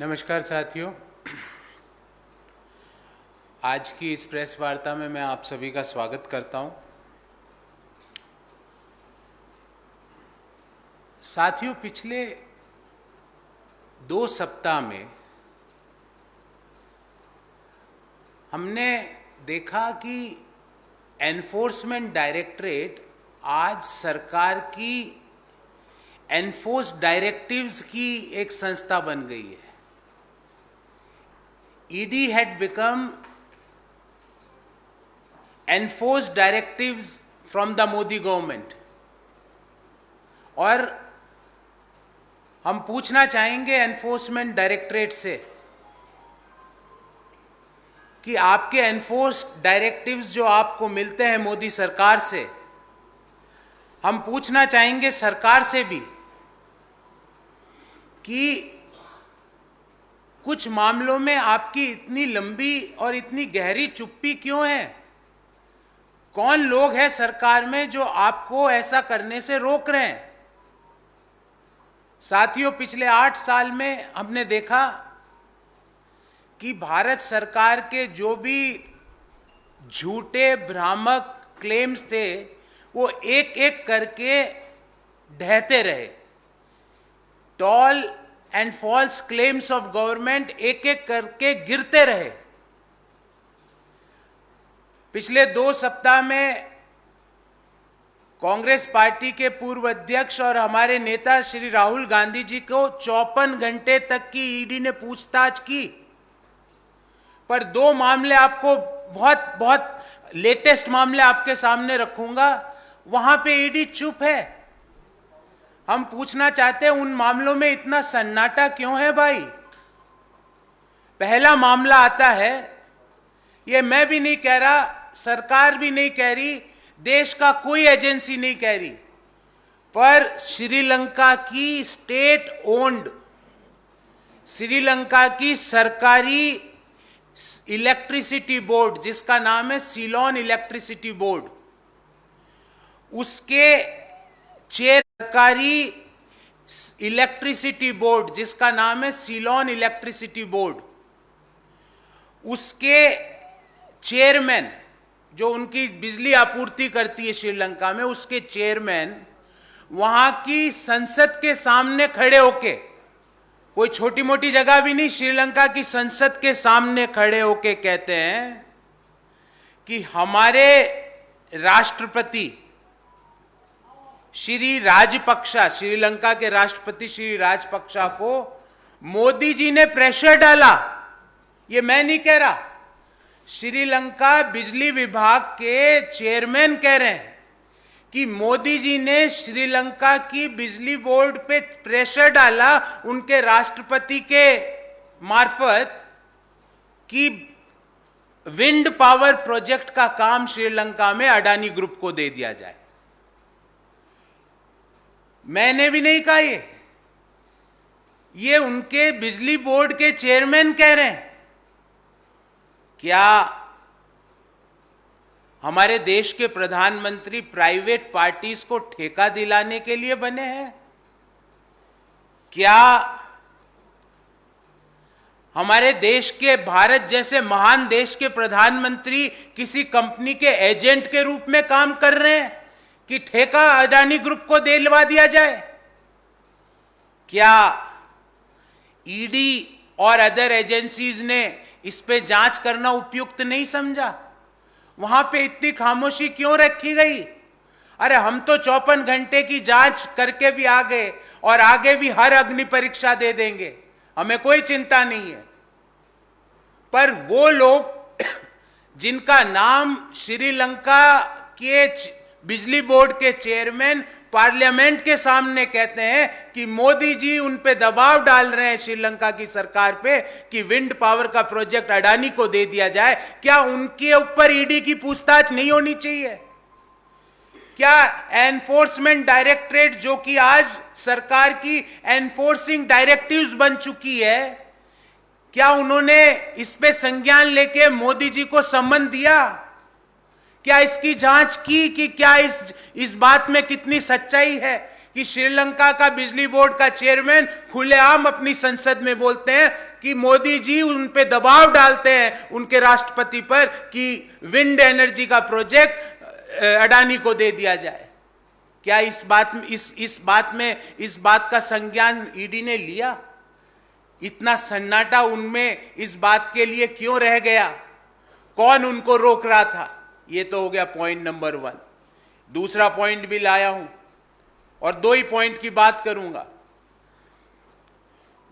नमस्कार साथियों, आज की इस प्रेस वार्ता में मैं आप सभी का स्वागत करता हूं। साथियों, पिछले 2 सप्ताह में हमने देखा कि एनफोर्समेंट डायरेक्टरेट आज सरकार की एनफोर्स डायरेक्टिव्स की एक संस्था बन गई है। ED had become enforced directives from the Modi government। और हम पूछना चाहेंगे एनफोर्समेंट डायरेक्टरेट से कि आपके एनफोर्स्ड डायरेक्टिव्स जो आपको मिलते हैं मोदी सरकार से, हम पूछना चाहेंगे सरकार से भी कि कुछ मामलों में आपकी इतनी लंबी और इतनी गहरी चुप्पी क्यों है? कौन लोग हैं सरकार में जो आपको ऐसा करने से रोक रहे हैं? साथियों, पिछले 8 साल में हमने देखा कि भारत सरकार के जो भी झूठे भ्रामक क्लेम्स थे वो एक एक करके ढहते रहे। Tall and false claims of government एक एक करके गिरते रहे। पिछले 2 सप्ताह में कांग्रेस पार्टी के पूर्व अध्यक्ष और हमारे नेता श्री राहुल गांधी जी को 54 घंटे तक की ईडी ने पूछताछ की, पर 2 मामले आपको बहुत लेटेस्ट मामले आपके सामने रखूंगा, वहां पे ईडी चुप है। हम पूछना चाहते हैं उन मामलों में इतना सन्नाटा क्यों है भाई? पहला मामला आता है, ये मैं भी नहीं कह रहा, सरकार भी नहीं कह रही, देश का कोई एजेंसी नहीं कह रही, पर श्रीलंका की स्टेट ओन्ड, श्रीलंका की सरकारी इलेक्ट्रिसिटी बोर्ड जिसका नाम है सीलोन इलेक्ट्रिसिटी बोर्ड, उसके सरकारी इलेक्ट्रिसिटी बोर्ड जिसका नाम है सीलोन इलेक्ट्रिसिटी बोर्ड, उसके चेयरमैन जो उनकी बिजली आपूर्ति करती है श्रीलंका में, उसके चेयरमैन वहां की संसद के सामने खड़े होके, कोई छोटी मोटी जगह भी नहीं, श्रीलंका की संसद के सामने खड़े होके कहते हैं कि हमारे राष्ट्रपति श्री राजपक्षा, श्रीलंका के राष्ट्रपति श्री राजपक्षा को मोदी जी ने प्रेशर डाला। ये मैं नहीं कह रहा, श्रीलंका बिजली विभाग के चेयरमैन कह रहे हैं कि मोदी जी ने श्रीलंका की बिजली बोर्ड पे प्रेशर डाला उनके राष्ट्रपति के मार्फत कि विंड पावर प्रोजेक्ट का काम श्रीलंका में अडानी ग्रुप को दे दिया जाए। मैंने भी नहीं कहा ये उनके बिजली बोर्ड के चेयरमैन कह रहे हैं। क्या हमारे देश के प्रधानमंत्री प्राइवेट पार्टीज को ठेका दिलाने के लिए बने हैं? क्या हमारे देश के, भारत जैसे महान देश के प्रधानमंत्री किसी कंपनी के एजेंट के रूप में काम कर रहे हैं कि ठेका अडानी ग्रुप को दिलवा दिया जाए? क्या ईडी और अदर एजेंसीज ने इस पे जांच करना उपयुक्त नहीं समझा? वहां पे इतनी खामोशी क्यों रखी गई? अरे हम तो 54 घंटे की जांच करके भी आ गए और आगे भी हर अग्नि परीक्षा दे देंगे, हमें कोई चिंता नहीं है। पर वो लोग जिनका नाम श्रीलंका के बिजली बोर्ड के चेयरमैन पार्लियामेंट के सामने कहते हैं कि मोदी जी उन पे दबाव डाल रहे हैं श्रीलंका की सरकार पे कि विंड पावर का प्रोजेक्ट अडानी को दे दिया जाए, क्या उनके ऊपर ईडी की पूछताछ नहीं होनी चाहिए? क्या एनफोर्समेंट डायरेक्टरेट जो कि आज सरकार की एनफोर्सिंग डायरेक्टिव्स बन चुकी है, क्या उन्होंने इस पे संज्ञान लेके मोदी जी को सम्मन दिया? क्या इसकी जांच की कि क्या इस बात में कितनी सच्चाई है कि श्रीलंका का बिजली बोर्ड का चेयरमैन खुलेआम अपनी संसद में बोलते हैं कि मोदी जी उन पे दबाव डालते हैं उनके राष्ट्रपति पर कि विंड एनर्जी का प्रोजेक्ट अडानी को दे दिया जाए। क्या इस बात का संज्ञान ईडी ने लिया? इतना सन्नाटा उनमें इस बात के लिए क्यों रह गया? कौन उनको रोक रहा था? ये तो हो गया पॉइंट नंबर 1। दूसरा पॉइंट भी लाया हूं और 2 ही पॉइंट की बात करूंगा।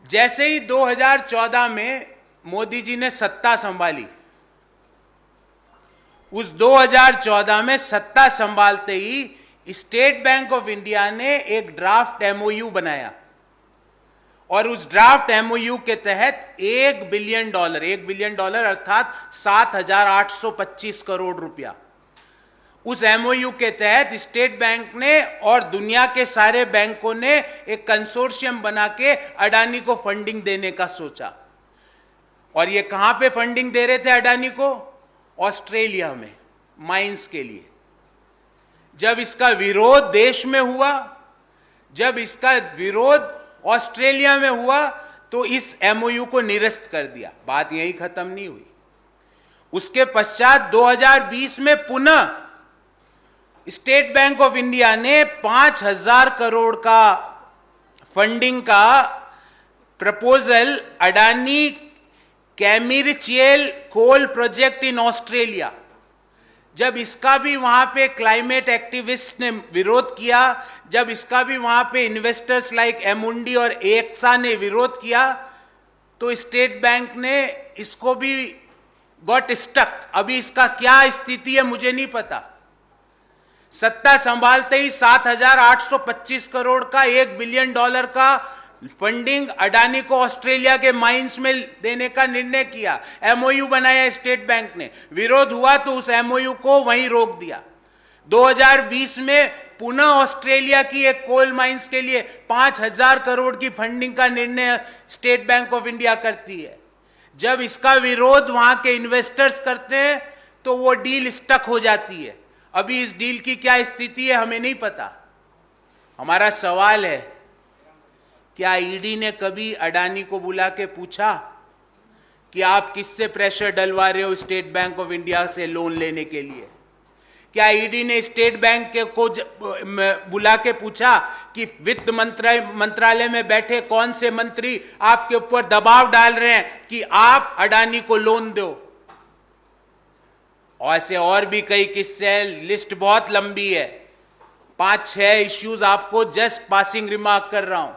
जैसे ही 2014 में मोदी जी ने सत्ता संभाली, उस 2014 में सत्ता संभालते ही स्टेट बैंक ऑफ इंडिया ने एक ड्राफ्ट एमओयू बनाया और उस ड्राफ्ट एमओयू के तहत $1 बिलियन अर्थात 7,825 करोड़ रुपया, उस एमओयू के तहत स्टेट बैंक ने और दुनिया के सारे बैंकों ने एक कंसोर्शियम बना के अडानी को फंडिंग देने का सोचा। और ये कहां पे फंडिंग दे रहे थे अडानी को? ऑस्ट्रेलिया में माइंस के लिए। जब इसका विरोध देश में हुआ, जब इसका विरोध ऑस्ट्रेलिया में हुआ, तो इस एमओयू को निरस्त कर दिया। बात यही खत्म नहीं हुई। उसके पश्चात 2020 में पुनः स्टेट बैंक ऑफ इंडिया ने 5,000 करोड़ का फंडिंग का proposal Adani Carmichael coal project in Australia, जब इसका भी वहां पे क्लाइमेट एक्टिविस्ट ने विरोध किया, जब इसका भी वहां पे इन्वेस्टर्स लाइक एमुंडी और एक्सा ने विरोध किया, तो स्टेट बैंक ने इसको भी गॉट स्टक। अभी इसका क्या स्थिति है मुझे नहीं पता। सत्ता संभालते ही 7,825 करोड़ का $1 बिलियन का फंडिंग अडानी को ऑस्ट्रेलिया के माइंस में देने का निर्णय किया। एमओयू बनाया स्टेट बैंक ने, विरोध हुआ तो उस एमओयू को वहीं रोक दिया। 2020 में पुनः ऑस्ट्रेलिया की एक कोल माइंस के लिए 5,000 करोड़ की फंडिंग का निर्णय स्टेट बैंक ऑफ इंडिया करती है। जब इसका विरोध वहां के इन्वेस्टर्स करते हैं तो वो डील स्टक हो जाती है। अभी इस डील की क्या स्थिति है हमें नहीं पता। हमारा सवाल है, क्या ईडी ने कभी अडानी को बुला के पूछा कि आप किससे प्रेशर डलवा रहे हो स्टेट बैंक ऑफ इंडिया से लोन लेने के लिए? क्या ईडी ने स्टेट बैंक को बुला के पूछा कि वित्त मंत्रालय में बैठे कौन से मंत्री आपके ऊपर दबाव डाल रहे हैं कि आप अडानी को लोन दो? और ऐसे और भी कई किस्से, लिस्ट बहुत लंबी है। 5-6 इश्यूज आपको जस्ट पासिंग रिमार्क कर रहा हूं।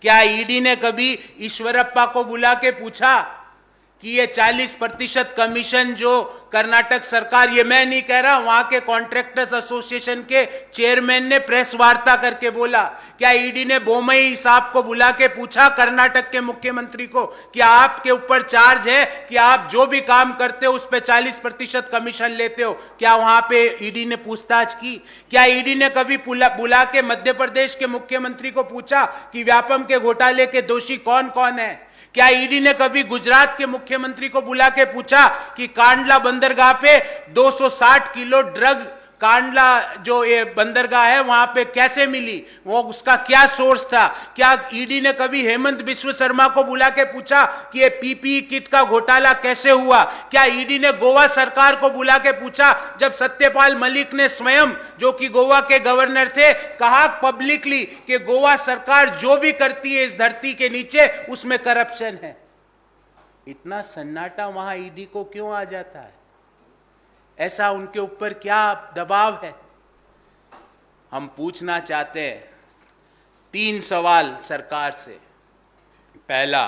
क्या ईडी ने कभी ईश्वरप्पा को बुला के पूछा कि ये 40% कमीशन जो कर्नाटक सरकार, ये मैं नहीं कह रहा, वहां के कॉन्ट्रैक्टर्स एसोसिएशन के चेयरमैन ने प्रेस वार्ता करके बोला, क्या ईडी ने बोमई साहब को बुला के पूछा कर्नाटक के मुख्यमंत्री को कि आपके ऊपर चार्ज है कि आप जो भी काम करते हो उस पे 40% कमीशन लेते हो? क्या वहां पे ईडी ने पूछताछ की? क्या ईडी ने कभी बुला के मध्य प्रदेश के मुख्यमंत्री को पूछा कि व्यापम के घोटाले के दोषी कौन कौन है? क्या ईडी ने कभी गुजरात के मुख्यमंत्री को बुला के पूछा कि कांडला बंदरगाह पे 260 किलो ड्रग, कांडला जो ये बंदरगाह है वहां पे कैसे मिली, वो उसका क्या सोर्स था? क्या ईडी ने कभी हेमंत बिस्व शर्मा को बुला के पूछा कि ये पीपीई किट का घोटाला कैसे हुआ? क्या ईडी ने गोवा सरकार को बुला के पूछा, जब सत्यपाल मलिक ने स्वयं, जो कि गोवा के गवर्नर थे, कहा पब्लिकली कि गोवा सरकार जो भी करती है इस धरती के नीचे उसमें करप्शन है? इतना सन्नाटा वहां ईडी को क्यों आ जाता है? ऐसा उनके ऊपर क्या दबाव है? हम पूछना चाहते हैं 3 सवाल सरकार से। पहला,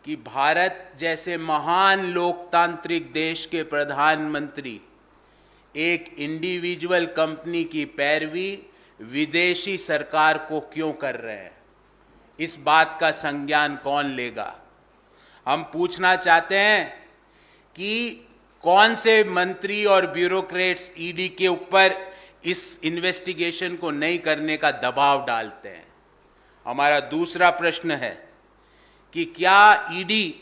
कि भारत जैसे महान लोकतांत्रिक देश के प्रधानमंत्री एक इंडिविजुअल कंपनी की पैरवी विदेशी सरकार को क्यों कर रहे हैं? इस बात का संज्ञान कौन लेगा? हम पूछना चाहते हैं कि कौन से मंत्री और ब्यूरोक्रेट्स ईडी के ऊपर इस इन्वेस्टिगेशन को नहीं करने का दबाव डालते हैं। हमारा दूसरा प्रश्न है कि क्या ईडी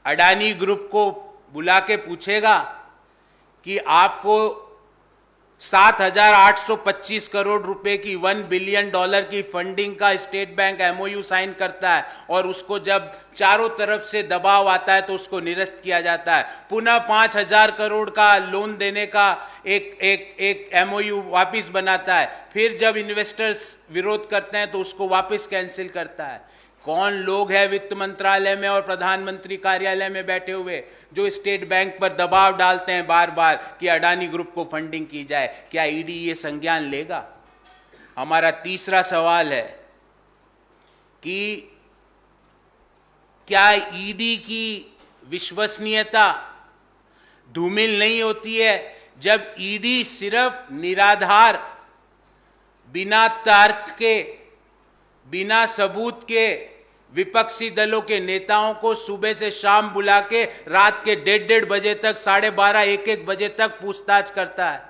अडानी ग्रुप को बुला के पूछेगा कि आपको 7,825 करोड़ रुपए की $1 बिलियन की फंडिंग का स्टेट बैंक एमओयू साइन करता है, और उसको जब चारों तरफ से दबाव आता है तो उसको निरस्त किया जाता है। पुनः 5,000 करोड़ का लोन देने का एक एमओयू वापस बनाता है, फिर जब इन्वेस्टर्स विरोध करते हैं तो उसको वापस कैंसिल करता है। कौन लोग हैं वित्त मंत्रालय में और प्रधानमंत्री कार्यालय में बैठे हुए जो स्टेट बैंक पर दबाव डालते हैं बार बार कि अडानी ग्रुप को फंडिंग की जाए? क्या ईडी ये संज्ञान लेगा? हमारा तीसरा सवाल है कि क्या ईडी की विश्वसनीयता धूमिल नहीं होती है जब ईडी सिर्फ निराधार, बिना तर्क के, बिना सबूत के विपक्षी दलों के नेताओं को सुबह से शाम बुला के रात के 1:30 बजे तक, 12:30, 1-1 बजे तक पूछताछ करता है?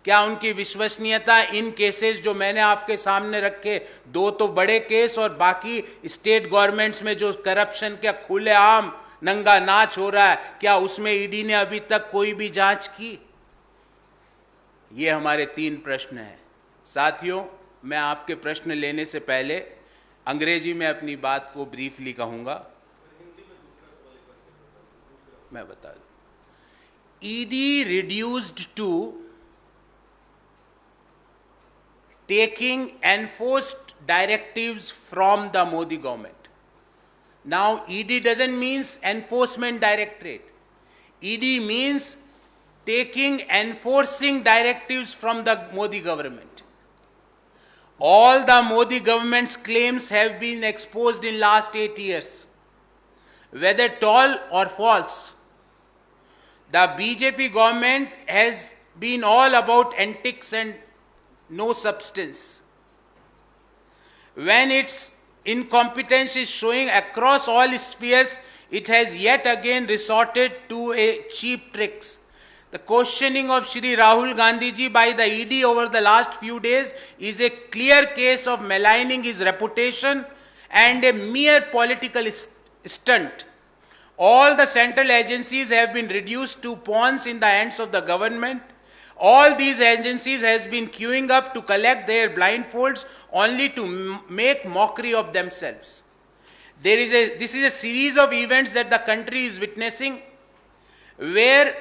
क्या उनकी विश्वसनीयता इन केसेस जो मैंने आपके सामने रखे, 2 तो बड़े केस और बाकी स्टेट गवर्नमेंट्स में जो करप्शन का खुलेआम नंगा नाच हो रहा है, क्या उसमें ईडी ने अभी तक कोई भी जांच की? ये हमारे 3 प्रश्न हैं। साथियों, मैं आपके प्रश्न लेने से पहले अंग्रेजी में अपनी बात को ब्रीफली कहूंगा। मैं बता दूं, ED reduced to taking enforced directives from the Modi government. Now ED doesn't means enforcement directorate, ED means taking enforcing directives from the Modi government. All the Modi government's claims have been exposed in last 8 years, whether tall or false. The BJP government has been all about antics and no substance. When its incompetence is showing across all spheres, it has yet again resorted to a cheap tricks. The questioning of Shri Rahul Gandhi ji by the ED over the last few days is a clear case of maligning his reputation and a mere political stunt. All the central agencies have been reduced to pawns in the hands of the government. All these agencies has been queuing up to collect their blindfolds only to make mockery of themselves. This is a series of events that the country is witnessing, where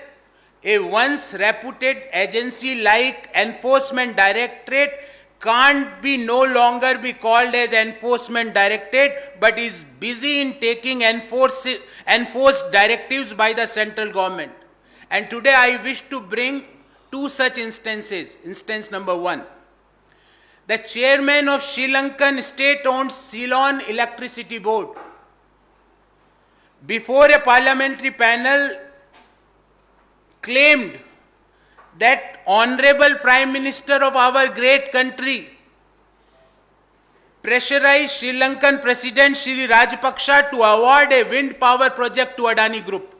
a once reputed agency like Enforcement Directorate can't be no longer be called as Enforcement Directorate, but is busy in taking enforced directives by the central government. And today I wish to bring 2 such instances. Instance number 1. The chairman of Sri Lankan state-owned Ceylon Electricity Board, before a parliamentary panel, claimed that Honorable Prime Minister of our great country pressurized Sri Lankan President Shri Rajapaksa to award a wind power project to Adani Group.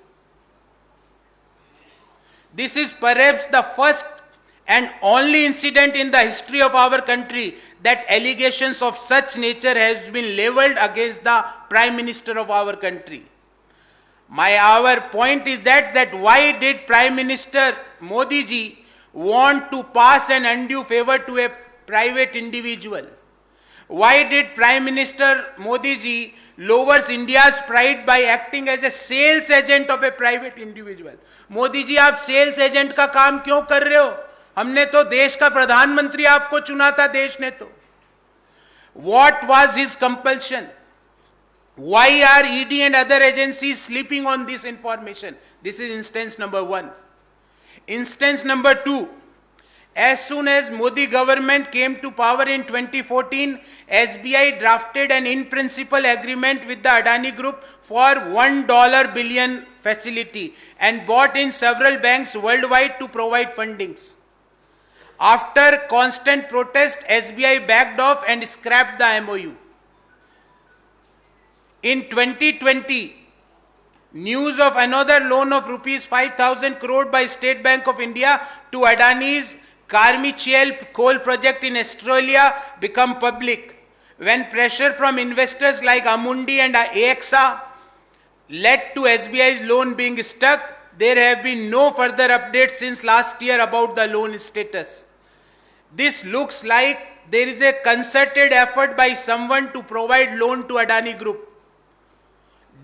This is perhaps the first and only incident in the history of our country that allegations of such nature has been leveled against the Prime Minister of our country. Our point is that why did Prime Minister Modi ji want to pass an undue favor to a private individual? Why did Prime Minister Modi ji lowers India's pride by acting as a sales agent of a private individual? Modi ji, आप sales agent का काम क्यों कर रहे हो? हमने तो देश का प्रधानमंत्री आपको चुना था, देश ने तो. What was his compulsion? Why are ED and other agencies sleeping on this information? This is instance number 1. Instance number 2. As soon as Modi government came to power in 2014, SBI drafted an in-principle agreement with the Adani Group for $1 billion facility and bought in several banks worldwide to provide fundings. After constant protest, SBI backed off and scrapped the MOU. In 2020, news of another loan of rupees 5,000 crore by State Bank of India to Adani's Carmichael coal project in Australia become public, when pressure from investors like Amundi and AXA led to SBI's loan being stuck. There have been no further updates since last year about the loan status. This looks like there is a concerted effort by someone to provide loan to Adani Group.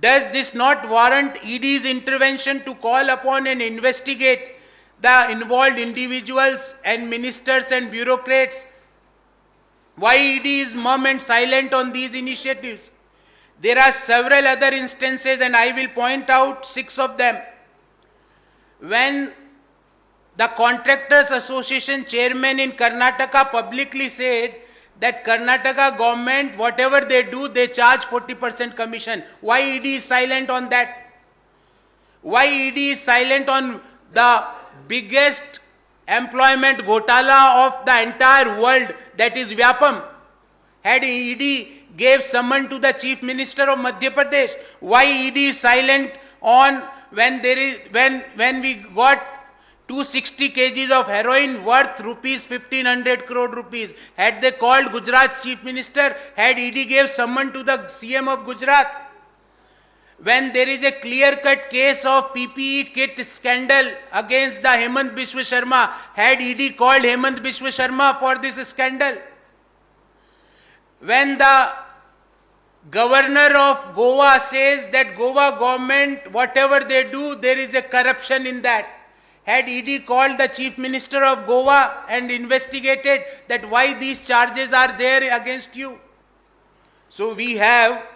Does this not warrant ED's intervention to call upon and investigate the involved individuals and ministers and bureaucrats? Why ED is mum and silent on these initiatives? There are several other instances, and I will point out 6 of them. When the Contractors Association chairman in Karnataka publicly said that Karnataka government, whatever they do, they charge 40% commission. Why ED is silent on that? Why ED is silent on the biggest employment ghotala of the entire world, that is Vyapam? Had ED gave summon to the Chief Minister of Madhya Pradesh? Why ED is silent on when we got 260 kgs of heroin worth rupees 1500 crore rupees? Had they called Gujarat Chief Minister? Had ED gave summon to the CM of Gujarat? When there is a clear-cut case of PPE kit scandal against the Hemant Biswa Sharma, had ED called Hemant Biswa Sharma for this scandal? When the governor of Goa says that Goa government, whatever they do, there is a corruption in that, had ED called the Chief Minister of Goa and investigated that why these charges are there against you? So we have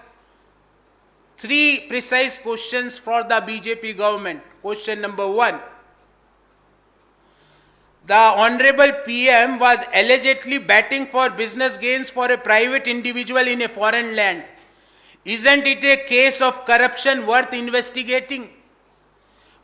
3 precise questions for the BJP government. Question number 1. The Honorable PM was allegedly batting for business gains for a private individual in a foreign land. Isn't it a case of corruption worth investigating?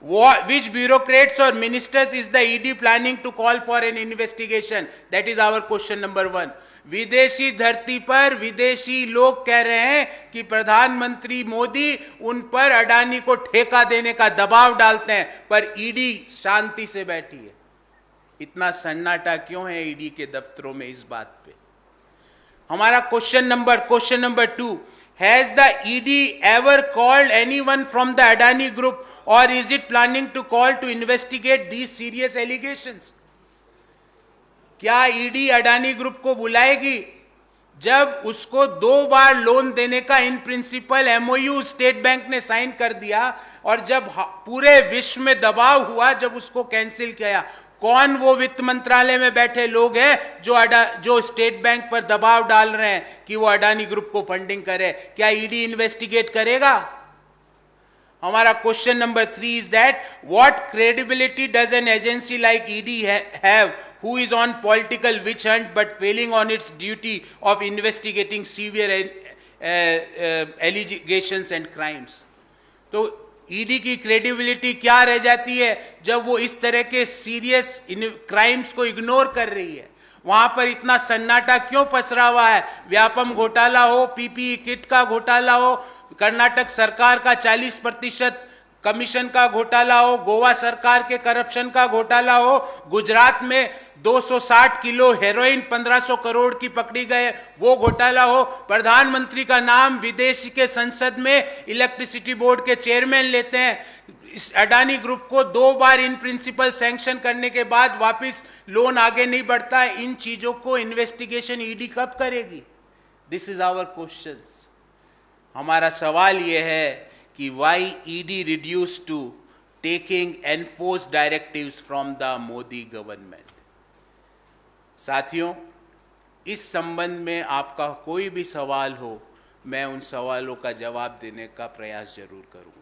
Which bureaucrats or ministers is the ED planning to call for an investigation? That is our question number 1. विदेशी धरती पर विदेशी लोग कह रहे हैं कि प्रधानमंत्री मोदी उन पर अडानी को ठेका देने का दबाव डालते हैं, पर ईडी शांति से बैठी है। इतना सन्नाटा क्यों है ईडी के दफ्तरों में इस बात पे? हमारा question number 2, has the ED ever called anyone from the Adani group, or is it planning to call to investigate these serious allegations? क्या ईडी अडानी ग्रुप को बुलाएगी जब उसको 2 बार लोन देने का in principle MOU state bank ने sign कर दिया, और जब पूरे विश्व में दबाव हुआ, जब उसको कैंसिल किया? कौन वो वित्त मंत्रालय में बैठे लोग हैं जो स्टेट बैंक पर दबाव डाल रहे हैं कि वो अडानी ग्रुप को फंडिंग करे? क्या ईडी इन्वेस्टिगेट करेगा? हमारा question number 3 is that what credibility does an agency like ED have who is on political witch hunt but failing on its duty of investigating severe allegations and crimes? तो ED की credibility क्या रह जाती है जब वो इस तरह के सीरियस क्राइम्स को इग्नोर कर रही है? वहां पर इतना सन्नाटा क्यों पसरा हुआ है? व्यापम घोटाला हो, पीपीई किट का घोटाला हो, कर्नाटक सरकार का 40% कमीशन का घोटाला हो, गोवा सरकार के करप्शन का घोटाला हो, गुजरात में 260 किलो हेरोइन 1500 करोड़ की पकड़ी गए वो घोटाला हो, प्रधानमंत्री का नाम विदेश के संसद में इलेक्ट्रिसिटी बोर्ड के चेयरमैन लेते हैं, इस अडानी ग्रुप को 2 बार इन प्रिंसिपल सैंक्शन करने के बाद वापस लोन आगे नहीं बढ़ता, इन चीजों को इन्वेस्टिगेशन ईडी कब करेगी? This is our questions. हमारा सवाल यह है कि why ED reduced to taking enforced directives from the Modi government? साथियों, इस संबंध में आपका कोई भी सवाल हो, मैं उन सवालों का जवाब देने का प्रयास जरूर करूंगा।